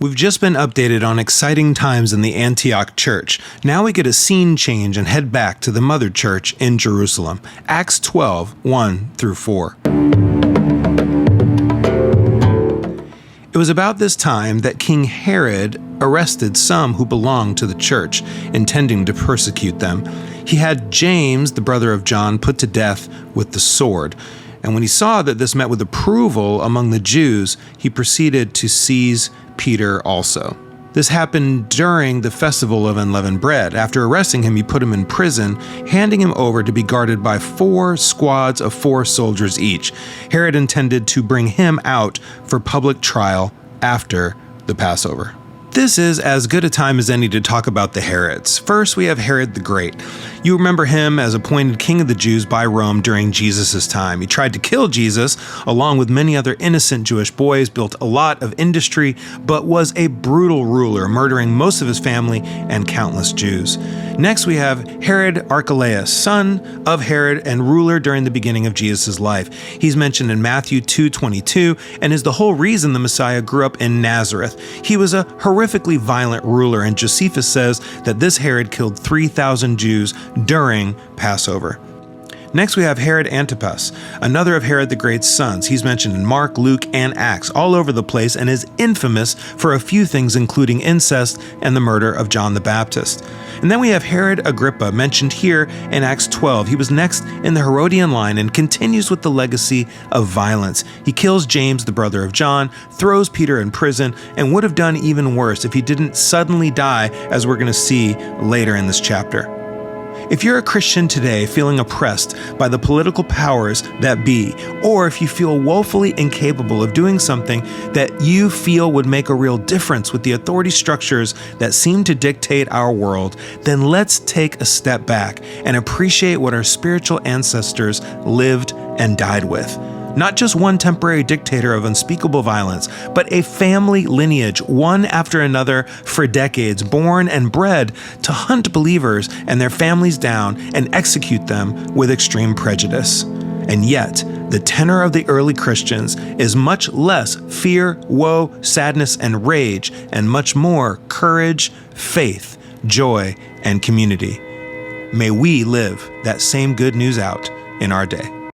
We've just been updated on exciting times in the Antioch church. Now we get a scene change and head back to the mother church in Jerusalem. Acts 12, 1-4. It was about this time that King Herod arrested some who belonged to the church, intending to persecute them. He had James, the brother of John, put to death with the sword. And when he saw that this met with approval among the Jews, he proceeded to seize Peter also. This happened during the festival of unleavened bread. After arresting him, he put him in prison, handing him over to be guarded by 4 squads of 4 soldiers each. Herod intended to bring him out for public trial after the Passover. This is as good a time as any to talk about the Herods. First, we have Herod the Great. You remember him as appointed king of the Jews by Rome during Jesus' time. He tried to kill Jesus, along with many other innocent Jewish boys, built a lot of industry, but was a brutal ruler, murdering most of his family and countless Jews. Next, we have Herod Archelaus, son of Herod and ruler during the beginning of Jesus' life. He's mentioned in Matthew 2:22 and is the whole reason the Messiah grew up in Nazareth. He was a horrifically violent ruler, and Josephus says that this Herod killed 3,000 Jews during Passover. Next, we have Herod Antipas, another of Herod the Great's sons. He's mentioned in Mark, Luke, and Acts all over the place and is infamous for a few things, including incest and the murder of John the Baptist. And then we have Herod Agrippa, mentioned here in Acts 12. He was next in the Herodian line and continues with the legacy of violence. He kills James, the brother of John, throws Peter in prison, and would have done even worse if he didn't suddenly die, as we're going to see later in this chapter. If you're a Christian today feeling oppressed by the political powers that be, or if you feel woefully incapable of doing something that you feel would make a real difference with the authority structures that seem to dictate our world, then let's take a step back and appreciate what our spiritual ancestors lived and died with. Not just one temporary dictator of unspeakable violence, but a family lineage, one after another for decades, born and bred to hunt believers and their families down and execute them with extreme prejudice. And yet, the tenor of the early Christians is much less fear, woe, sadness, and rage, and much more courage, faith, joy, and community. May we live that same good news out in our day.